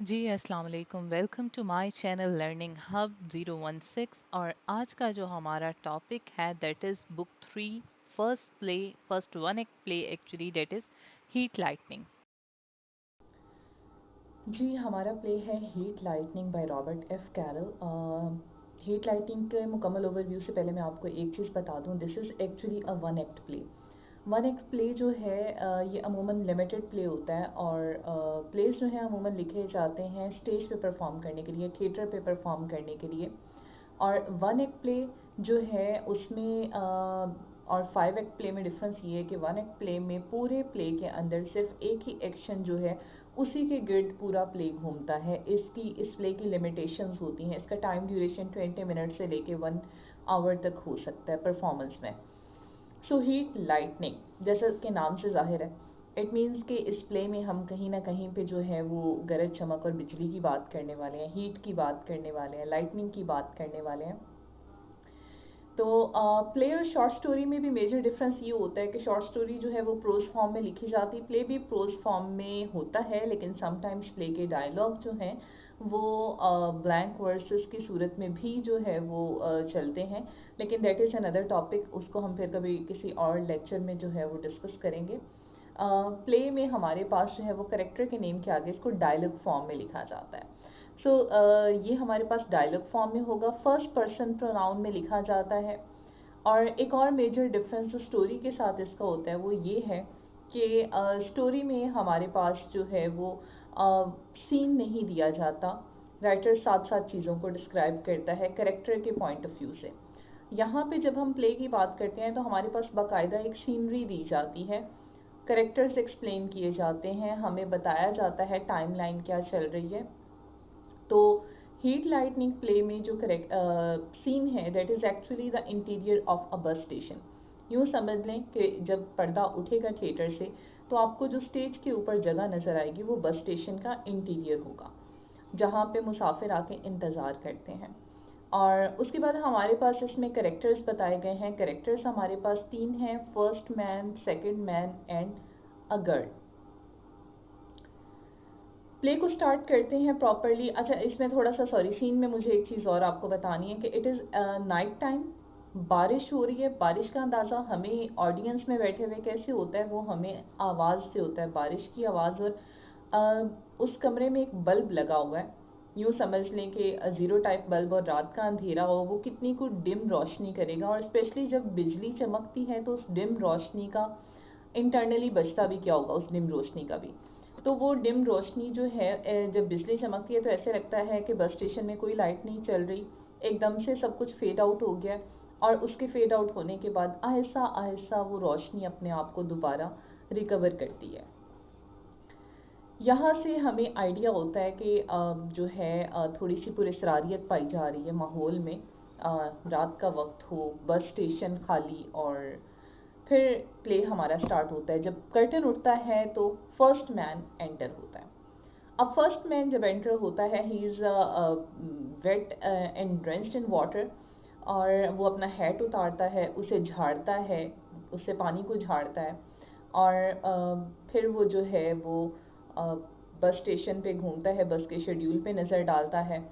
जी अस्सलाम वालेकुम। Welcome to my channel learning hub 016। और आज का जो हमारा टॉपिक है that is book 3, first one एक play actually, that is heat lightning. जी हमारा प्ले है heat lightning by Robert F Carroll. Heat lightning के मुकम्मल ओवरव्यू से पहले मैं आपको एक चीज़ बता दूं, this is actually a one act play. One act play जो है ये अमूमन लिमिटेड प्ले होता है और प्लेस जो है अमूमन लिखे जाते हैं स्टेज पे परफॉर्म करने के लिए, थिएटर पे परफॉर्म करने के लिए। और वन एक्ट प्ले जो है उसमें और फाइव एक्ट प्ले में डिफरेंस ये है कि वन एक्ट प्ले में पूरे प्ले के अंदर सिर्फ एक ही एक्शन जो है उसी के गिर्द पूरा प्ले घूमता है। इस प्ले की लिमिटेशंस होती हैं। इसका टाइम ड्यूरेशन 20 मिनट से लेके 1 आवर तक हो सकता है परफॉर्मेंस में। सो हीट लाइटनिंग जैसा कि नाम से जाहिर है, इट मीन्स कि इस प्ले में हम कहीं ना कहीं पे जो है वो गरज चमक और बिजली की बात करने वाले हैं, हीट की बात करने वाले हैं, लाइटनिंग की बात करने वाले हैं। तो प्ले और शॉर्ट स्टोरी में भी मेजर डिफरेंस ये होता है कि शॉर्ट स्टोरी जो है वो प्रोज फॉर्म में लिखी जाती है, प्ले भी प्रोज फॉर्म में होता है, लेकिन समटाइम्स प्ले के डायलॉग जो हैं वो ब्लैंक वर्सेस की सूरत में भी जो है वो चलते हैं। लेकिन दैट इज़ अनदर टॉपिक, उसको हम फिर कभी किसी और लेक्चर में जो है वो डिस्कस करेंगे। प्ले में हमारे पास जो है वो करेक्टर के नेम के आगे इसको डायलॉग फॉर्म में लिखा जाता है। सो ये हमारे पास डायलॉग फॉर्म में होगा, फर्स्ट पर्सन प्रोनाउन में लिखा जाता है। और एक और मेजर डिफरेंस जो स्टोरी के साथ इसका होता है वो ये है कि स्टोरी में हमारे पास जो है वो सीन नहीं दिया जाता। राइटर साथ साथ चीज़ों को डिस्क्राइब करता है करेक्टर के पॉइंट ऑफ व्यू से। यहाँ पे जब हम प्ले की बात करते हैं तो हमारे पास बाकायदा एक सीनरी दी जाती है, करेक्टर्स एक्सप्लेन किए जाते हैं, हमें बताया जाता है टाइमलाइन क्या चल रही है। तो हीट लाइटनिंग प्ले में जो करेक्ट सीन है that is actually the interior of a bus station. यूँ समझ लें कि जब पर्दा उठेगा थिएटर से तो आपको जो स्टेज के ऊपर जगह नज़र आएगी वो बस स्टेशन का इंटीरियर होगा, जहाँ पे मुसाफिर आके इंतज़ार करते हैं। और उसके बाद हमारे पास इसमें करेक्टर्स बताए गए हैं। करेक्टर्स हमारे पास 3 हैं, first man, second man and a girl. Play को स्टार्ट करते हैं प्रॉपरली। अच्छा, इसमें थोड़ा सा सॉरी, सीन में मुझे एक चीज़ और आपको बतानी है कि इट इज़ नाइट टाइम, बारिश हो रही है। बारिश का अंदाज़ा हमें ऑडियंस में बैठे हुए कैसे होता है, वो हमें आवाज़ से होता है, बारिश की आवाज़। और उस कमरे में एक बल्ब लगा हुआ है। यूँ समझ लें कि ज़ीरो टाइप बल्ब, और रात का अंधेरा हो वो कितनी को डिम रोशनी करेगा। और स्पेशली जब बिजली चमकती है तो उस डिम रोशनी का इंटरनली बचता भी क्या होगा, उस डिम रोशनी का भी। तो वो डिम रोशनी जो है जब बिजली चमकती है तो ऐसे लगता है कि बस स्टेशन में कोई लाइट नहीं चल रही, एकदम से सब कुछ फेड आउट हो गया। और उसके फेड आउट होने के बाद आहिस्ता आहिस्ता वो रोशनी अपने आप को दोबारा रिकवर करती है। यहाँ से हमें आइडिया होता है कि जो है थोड़ी सी पुरस्रारियत पाई जा रही है माहौल में। रात का वक्त हो, बस स्टेशन खाली, और फिर प्ले हमारा स्टार्ट होता है। जब कर्टन उठता है तो फर्स्ट मैन एंटर होता है। अब फर्स्ट मैन जब एंटर होता है, he is wet and drenched in water. और वो अपना हैट उतारता है, उसे झाड़ता है, उससे पानी को झाड़ता है। और फिर वो जो है वो बस स्टेशन पे घूमता है, बस के शेड्यूल पे नज़र डालता है।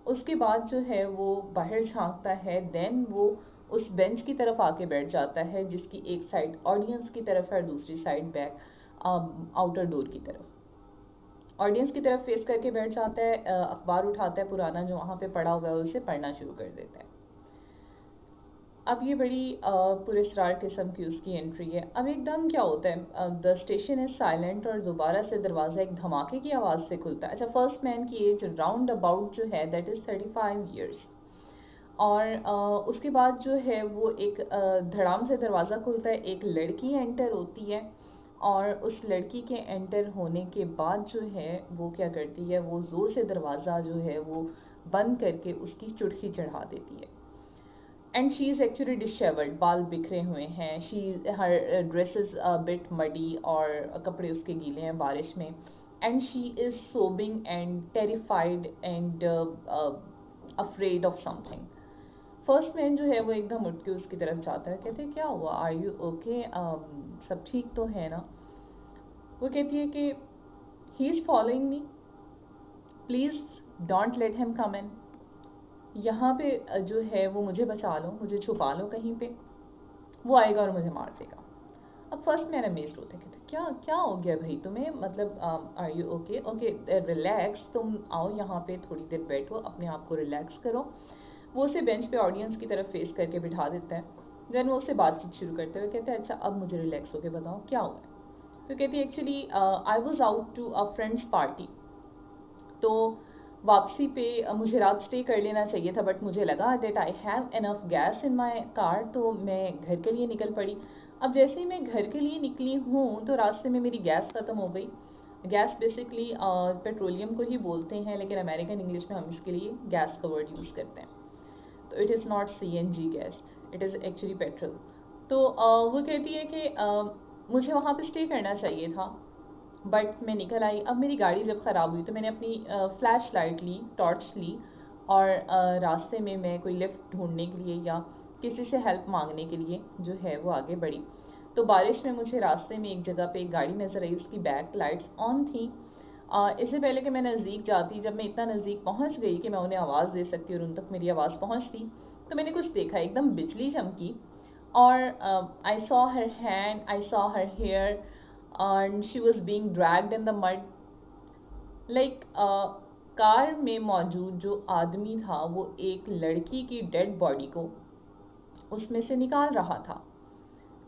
उसके बाद जो है वो बाहर झांकता है, देन वो उस बेंच की तरफ आके बैठ जाता है जिसकी एक साइड ऑडियंस की तरफ है और दूसरी साइड बैक आउटर डोर की तरफ। ऑडियंस की तरफ फेस करके बैठ जाता है, अखबार उठाता है पुराना जो वहाँ पे पड़ा हुआ है उसे पढ़ना शुरू कर देता है। अब ये बड़ी पुरस्कार किस्म की उसकी एंट्री है। अब एकदम क्या होता है, द स्टेशन इज साइलेंट और दोबारा से दरवाज़ा एक धमाके की आवाज़ से खुलता है। अच्छा, फर्स्ट मैन की एज राउंड अबाउट जो है दैट इज़ 35 ईयर्स। और उसके बाद जो है वो एक धड़ाम से दरवाज़ा खुलता है, एक लड़की एंटर होती है। और उस लड़की के एंटर होने के बाद जो है वो क्या करती है, वो ज़ोर से दरवाज़ा जो है वो बंद करके उसकी चुटकी चढ़ा देती है। एंड शी इज़ एक्चुअली डिशेवर्ड, बाल बिखरे हुए हैं, she her dress is bit muddy, और कपड़े उसके गीले हैं बारिश में। And she is सोबिंग and terrified and afraid of something. First man जो है वो एकदम उठ के उसकी तरफ जाता है, कहते हैं क्या हुआ, आर यू ओके, सब ठीक तो है ना। वो कहती है कि he is following me, please don't let him come in, यहाँ पे जो है वो मुझे बचा लो, मुझे छुपा लो कहीं पे, वो आएगा और मुझे मार देगा। अब फर्स्ट मैंने अमेज्ड होते कहते क्या क्या हो गया भाई तुम्हें, मतलब are you okay, okay relax, तुम आओ यहाँ पे थोड़ी देर बैठो, अपने आप को रिलैक्स करो। वो उसे बेंच पे ऑडियंस की तरफ फेस करके बिठा देता है। देन वो उससे बातचीत शुरू करते हुए कहते हैं अच्छा अब मुझे रिलैक्स होके बताओ क्या हुआ है। तो कहती है actually I was out to a friend's party, तो वापसी पे मुझे रात स्टे कर लेना चाहिए था, बट मुझे लगा that I have enough gas in my car, तो मैं घर के लिए निकल पड़ी। अब जैसे ही मैं घर के लिए निकली हूँ तो रास्ते में मेरी गैस ख़त्म हो गई। गैस बेसिकली पेट्रोलियम को ही बोलते हैं, लेकिन अमेरिकन इंग्लिश में हम इसके लिए गैस का वर्ड यूज़ करते हैं। तो it is not CNG gas, it is actually petrol. तो वो कहती है कि मुझे वहाँ पे स्टे करना चाहिए था, बट मैं निकल आई। अब मेरी गाड़ी जब ख़राब हुई तो मैंने अपनी फ्लैश लाइट ली, टॉर्च ली, और रास्ते में मैं कोई लिफ्ट ढूंढने के लिए या किसी से हेल्प मांगने के लिए जो है वो आगे बढ़ी। तो बारिश में मुझे रास्ते में एक जगह पे एक गाड़ी नज़र आई, उसकी बैक लाइट्स ऑन थी। इससे पहले कि मैं नज़दीक जाती, जब मैं इतना नज़दीक पहुंच गई कि मैं उन्हें आवाज़ दे सकती और उन तक मेरी आवाज़ पहुंचती, तो मैंने कुछ देखा, एकदम बिजली चमकी, और I saw her hand, I saw her hair, and she was being dragged in the mud, like car में मौजूद जो आदमी था वो एक लड़की की डेड बॉडी को उसमें से निकाल रहा था।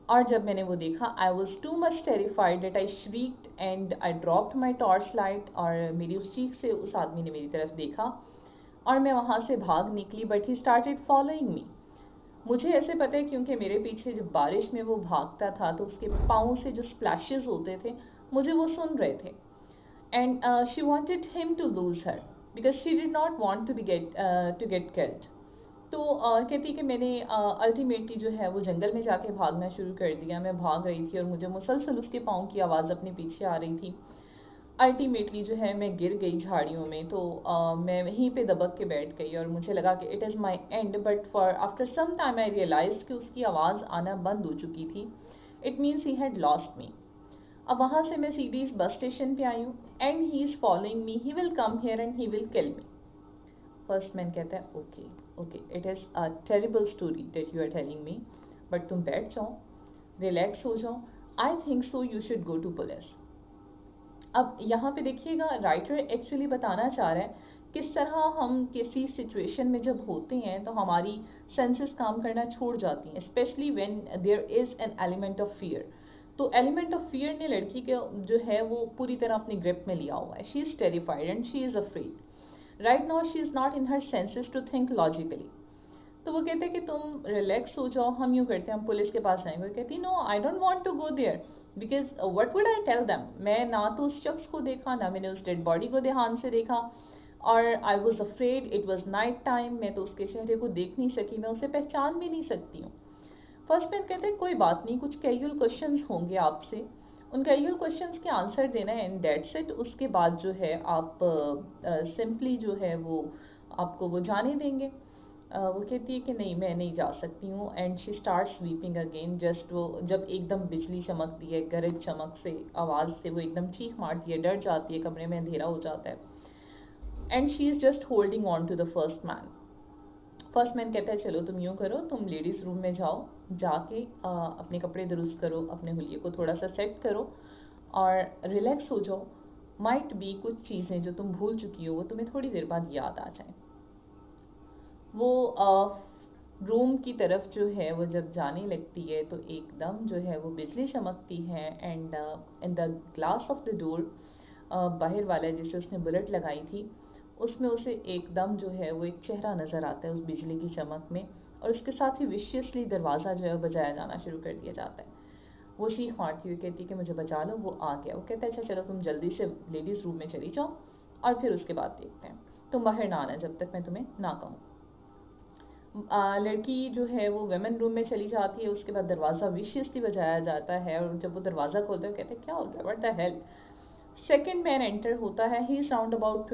और जब मैंने वो देखा, I was too much terrified that I shrieked and I dropped my torch light, और मेरी उस चीख से उस आदमी ने मेरी तरफ देखा और मैं वहाँ से भाग निकली, but he started following me. मुझे ऐसे पता है क्योंकि मेरे पीछे जब बारिश में वो भागता था तो उसके पाँव से जो स्प्लैशेस होते थे मुझे वो सुन रहे थे। And she wanted him to lose her because she did not want to get killed. तो कहती कि मैंने अल्टीमेटली जो है वो जंगल में जाके भागना शुरू कर दिया। मैं भाग रही थी और मुझे मुसलसल उसके पाँव की आवाज़ अपने पीछे आ रही थी। अल्टीमेटली जो है मैं गिर गई झाड़ियों में, तो मैं वहीं पे दबक के बैठ गई और मुझे लगा कि it is my end, but for after some time I realise कि उसकी आवाज़ आना बंद हो चुकी थी। It means he had lost me. अब वहाँ से मैं सीधी इस बस स्टेशन पे आई हूँ, and he is following me, he will come here and he will kill me. First man कहता है okay okay, it is a terrible story that you are telling me, but तुम बैठ जाओ, relax हो जाओ, I think so you should go to police. अब यहाँ पे देखिएगा, राइटर एक्चुअली बताना चाह रहा है किस तरह हम किसी सिचुएशन में जब होते हैं तो हमारी सेंसेस काम करना छोड़ जाती हैं, specially when there is an element of fear. तो एलिमेंट ऑफ फियर ने लड़की के जो है वो पूरी तरह अपनी ग्रिप में लिया हुआ है। She is terrified and she is afraid. Right now she is not in her senses to think logically. तो वो कहते हैं कि तुम रिलैक्स हो जाओ, हम यूँ करते हैं, हम पुलिस के पास आएंगे। कहती no, I don't want to go there because what would I tell them. मैं ना तो उस शख्स को देखा, ना मैंने उस डेड बॉडी को ध्यान से देखा, और I was afraid, it was night time, मैं तो उसके चेहरे को देख नहीं सकी, मैं उसे पहचान भी नहीं सकती हूँ। फर्स्ट मैन कहते हैं कोई बात नहीं, कुछ कैजुअल क्वेश्चंस होंगे आपसे, उन कैजुअल क्वेश्चंस के आंसर देना है एंड दैट्स इट। उसके बाद जो है आप सिंपली जो है वो आपको वो जाने देंगे। वो कहती है कि नहीं, मैं नहीं जा सकती हूँ, and she start sweeping again. Just वो जब एकदम बिजली चमकती है, गरज चमक से, आवाज़ से वो एकदम चीख मारती है, डर जाती है, कमरे में अंधेरा हो जाता है, and she is just holding on to the first man. First man कहता है चलो तुम यूँ करो, तुम लेडीज़ रूम में जाओ, जाके अपने कपड़े दुरुस्त करो, अपने हुलिये को थोड़ा सा सेट करो और रिलैक्स हो जाओ। माइट बी कुछ चीज़ें जो तुम भूल चुकी हो वो तुम्हें थोड़ी देर बाद याद आ जाए। वो रूम की तरफ जो है वो जब जाने लगती है तो एकदम जो है वो बिजली चमकती है, and in the glass of the door, बाहर वाला जिसे उसने बुलेट लगाई थी उसमें उसे एकदम जो है वो एक चेहरा नज़र आता है उस बिजली की चमक में, और उसके साथ ही विशियसली दरवाज़ा जो है बजाया जाना शुरू कर दिया जाता है। वो चीख मारती हुई कहती है कि मुझे बचा लो। वो आ गया। वो कहता है अच्छा चलो तुम जल्दी से लेडीज़ रूम में चली जाओ और फिर उसके बाद देखते हैं, तुम बाहर ना आना जब तक मैं तुम्हें ना कहूँ। लड़की जो है वो वेमेन रूम में चली जाती है। उसके बाद दरवाज़ा विशियसली बजाया जाता है, और जब वो दरवाज़ा खोलते हैं कहते हैं क्या हो गया, what the hell. Second man enter होता है। He is round about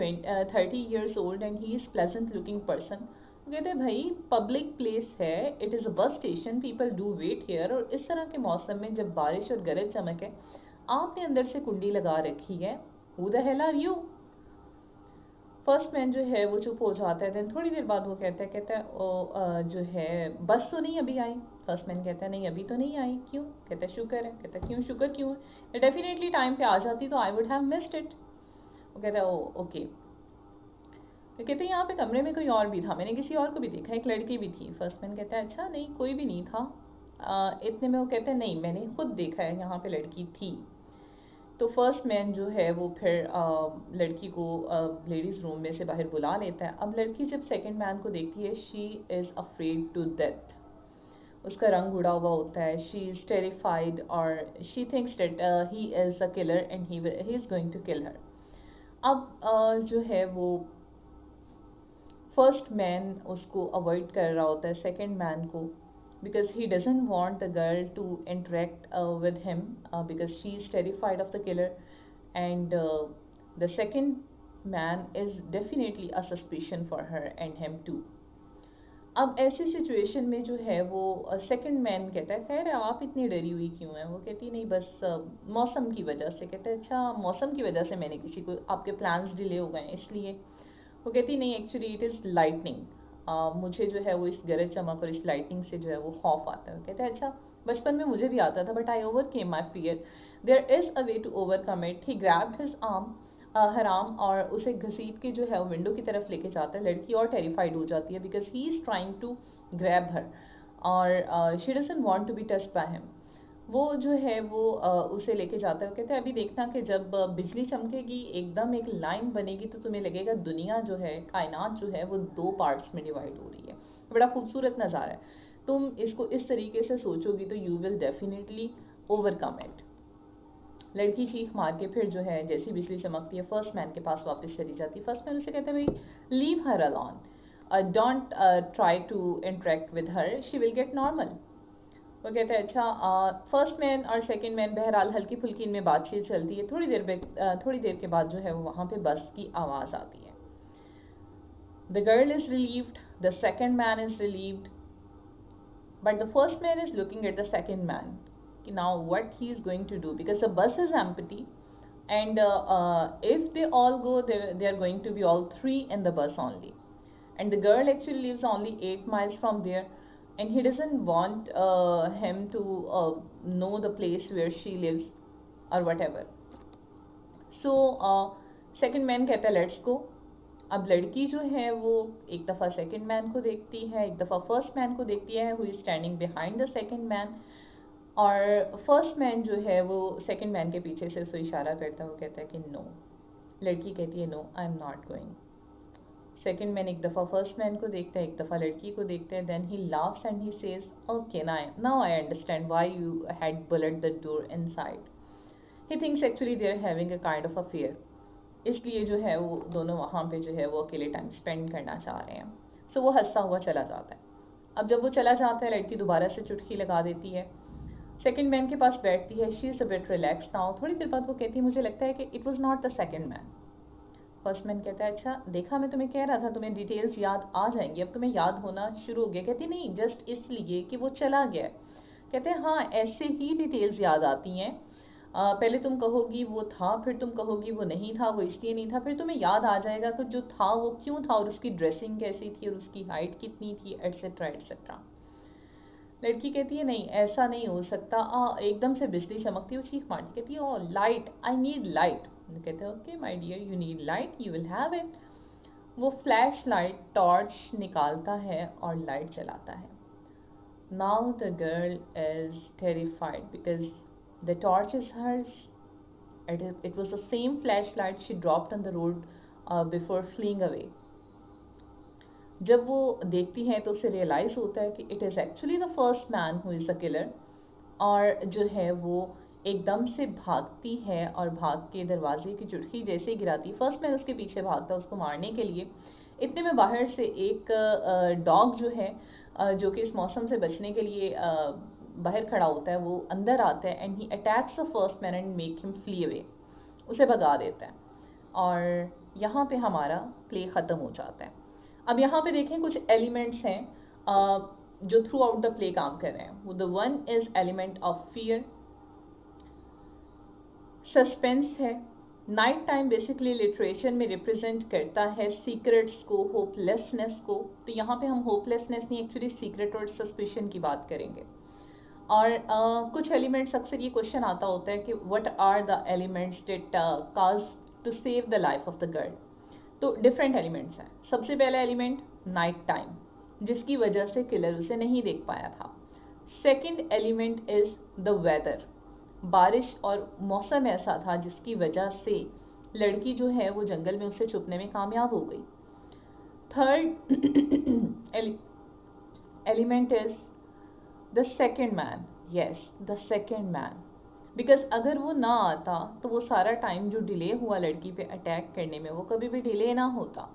30 years old and he is pleasant looking person. वो कहते हैं भाई पब्लिक प्लेस है, it is a bus station, people do wait here, और इस तरह के मौसम में जब बारिश और गरज चमक है, आपने अंदर से कुंडी लगा रखी है, who the hell are you. First man जो है वो चुप हो जाता है। देन थोड़ी देर बाद वो कहता है ओ जो है बस तो नहीं अभी आई। फर्स्ट मैन कहता है नहीं अभी तो नहीं आई। क्यों? कहता है शुक्र है। कहता है क्यों शुक्र क्यों है? डेफिनेटली टाइम पे आ जाती तो I would have missed it. वो कहता है ओ ओके। तो कहते हैं यहाँ पे कमरे में कोई और भी था, मैंने किसी और को भी देखा, एक लड़की भी थी। फर्स्ट मैन कहता है अच्छा नहीं कोई भी नहीं था। इतने में वो कहते हैं नहीं मैंने खुद देखा है यहाँ पे लड़की थी। तो फर्स्ट मैन जो है वो फिर लड़की को लेडीज़ रूम में से बाहर बुला लेता है। अब लड़की जब सेकंड मैन को देखती है she is afraid to death. उसका रंग उड़ा हुआ होता है, शी इज़ टेरिफाइड और she thinks that he is a killer and he is going to kill her. अब जो है वो फर्स्ट मैन उसको अवॉइड कर रहा होता है सेकंड मैन को, because he doesn't want the girl to interact with him because she is terrified of the killer, and the second man is definitely a suspicion for her and him too. अब ऐसी situation में जो है वो second man कहता है खैर आप इतनी डरी हुई क्यों है? वो कहती नहीं बस मौसम की वजह से। कहता है अच्छा मौसम की वजह से मैंने किसी को, आपके प्लान्स डिले हो गए इसलिए? वो कहती नहीं एक्चुअली इट इज़ लाइटनिंग। मुझे जो है वो इस गरज चमक और इस लाइटिंग से जो है वो खौफ आता है। कहते हैं अच्छा बचपन में मुझे भी आता था but I overcame my fear, there is a way to overcome it. He grabbed his arm हराम और उसे घसीट के जो है वो विंडो की तरफ लेके जाता है। लड़की और टेरिफाइड हो जाती है because he is trying to grab her और she doesn't want to be touched by him. वो जो है वो उसे लेके जाता है। वो कहते हैं अभी देखना कि जब बिजली चमकेगी एकदम एक लाइन बनेगी तो तुम्हें लगेगा दुनिया जो है कायनात जो है वो दो पार्ट्स में डिवाइड हो रही है। बड़ा खूबसूरत नज़ारा है। तुम इसको इस तरीके से सोचोगी तो you will definitely overcome it. लड़की चीख मार के फिर जो है जैसी बिजली चमकती है फर्स्ट मैन के पास वापस चली जाती है। फर्स्ट मैन उसे कहता है भाई leave her alone, don't try to interact with her, she will get normal. वो कहता है अच्छा फर्स्ट मैन और सेकंड मैन बहरहाल हल्की फुल्की इनमें बातचीत चलती है। थोड़ी देर के बाद जो है वो वहाँ पे बस की आवाज़ आती है। The girl is relieved, the second man is relieved, but the first man is looking at the second man कि now what he is going to do because the bus is empty and if they all go they are going to be all three in the bus only, and the girl actually lives only 8 miles from there and he doesn't want him to know the place where she lives or whatever. So second man कहता है let's go. अब लड़की जो है वो एक दफ़ा second man को देखती है, एक दफ़ा फर्स्ट मैन को देखती है who is standing behind the second man, और फर्स्ट मैन जो है वो सेकंड मैन के पीछे से उसको इशारा करता है। वो कहता है कि नो। लड़की कहती है no I am not going. Second man एक दफ़ा फर्स्ट मैन को देखता है, एक दफ़ा लड़की को देखता है। Then he laughs and he says okay now I understand why you had bolted the door inside. He thinks actually they are having a kind of affair, इसलिए जो है वो दोनों वहाँ पे जो है वो अकेले टाइम स्पेंड करना चाह रहे हैं। सो वो हंसता हुआ चला जाता है। अब जब वो चला जाता है लड़की दोबारा से चुटकी लगा देती है, सेकंड मैन के पास बैठती है। She is a bit relax now. थोड़ी देर बाद वो कहती है मुझे लगता है कि it was not the second man. First man कहता है अच्छा देखा मैं तुम्हें कह रहा था तुम्हें डिटेल्स याद आ जाएंगी, अब तुम्हें याद होना शुरू हो गया। कहती नहीं जस्ट इसलिए कि वो चला गया। कहते हैं हाँ ऐसे ही डिटेल्स याद आती हैं, पहले तुम कहोगी वो था, फिर तुम कहोगी वो नहीं था, वो इसलिए नहीं था, फिर तुम्हें याद आ जाएगा कि जो था वो क्यों था और उसकी ड्रेसिंग कैसी थी और उसकी हाइट कितनी थी एट्सेट्रा एट्सेट्रा। लड़की कहती है नहीं ऐसा नहीं हो सकता। एकदम से बिजली चमकती है, वो चीख मारती कहती है oh light I need light. कहते हैं okay my dear you need light you will have it. वो फ्लैश लाइट टॉर्च निकालता है और लाइट चलाता है। Now the girl is terrified because the torch is hers. It was the same flash light she dropped on the road before fleeing away. जब वो देखती हैं तो उसे रियलाइज़ होता है कि it is actually the first man who is the killer, और जो है वो एकदम से भागती है और भाग के दरवाजे की चुटकी जैसे ही गिराती, फर्स्ट मैन उसके पीछे भागता उसको मारने के लिए। इतने में बाहर से एक डॉग जो है जो कि इस मौसम से बचने के लिए बाहर खड़ा होता है, वो अंदर आता है and he attacks the first man and make him flee away. उसे भगा देता है और यहाँ पे हमारा प्ले ख़त्म हो जाता है। अब यहाँ पे देखें कुछ एलिमेंट्स हैं जो थ्रू आउट द प्ले काम कर रहे हैं। The one is element of fear, suspense है, नाइट टाइम बेसिकली लिटरेचर में रिप्रेजेंट करता है सीक्रेट्स को, होपलेसनेस को। तो यहाँ पे हम होपलेसनेस नहीं, एक्चुअली सीक्रेट और सस्पिशन की बात करेंगे। और कुछ एलिमेंट्स, अक्सर ये क्वेश्चन आता होता है कि what are the elements that cause to save the life of the girl. तो डिफरेंट एलिमेंट्स हैं। सबसे पहला एलिमेंट नाइट टाइम, जिसकी वजह से किलर उसे नहीं देख पाया था। Second element is the weather, बारिश और मौसम ऐसा था जिसकी वजह से लड़की जो है वो जंगल में उसे छुपने में कामयाब हो गई। Third element is the second man, yes the second man, because अगर वो ना आता तो वो सारा टाइम जो डिले हुआ लड़की पे अटैक करने में, वो कभी भी डिले ना होता,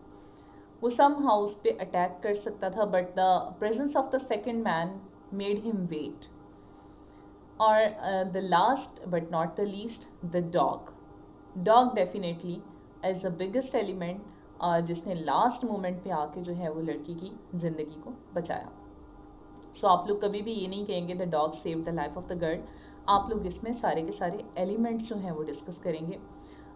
वो सम हाउ उस पे अटैक कर सकता था, but the presence of the second man made him wait. और the last but not the least, the dog. Dog definitely as the biggest element, जिसने लास्ट मोमेंट पे आके जो है वो लड़की की ज़िंदगी को बचाया। सो आप लोग कभी भी ये नहीं कहेंगे the dog save the life of the girl, आप लोग इसमें सारे के सारे एलिमेंट्स जो हैं वो डिस्कस करेंगे।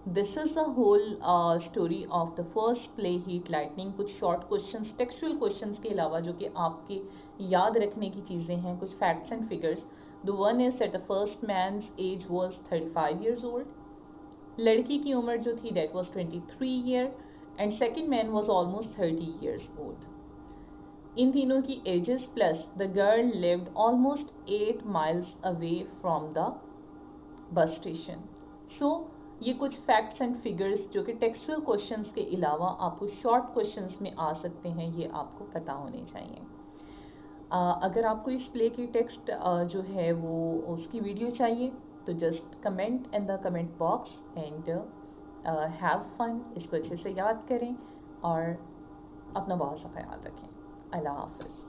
This is the whole story of the first play heat lightning. कुछ शॉर्ट क्वेश्चंस, टेक्सचुअल क्वेश्चंस के अलावा जो कि आपके याद रखने की चीज़ें हैं, कुछ facts and figures. The one is that the first man's age was 35 years old, लड़की की उम्र जो थी that was 23 year, and second man was almost 30 years old. इन तीनों की ages plus the girl lived almost 8 miles away from the bus station. So ये कुछ फैक्ट्स एंड फिगर्स जो कि टेक्सचुअल क्वेश्चंस के अलावा आपको शॉर्ट क्वेश्चंस में आ सकते हैं, ये आपको पता होने चाहिए। अगर आपको इस प्ले की टेक्स्ट जो है वो उसकी वीडियो चाहिए तो just comment in the comment box and have fun. इसको अच्छे से याद करें और अपना बहुत सा ख्याल रखें। अल्लाह हाफ़िज़।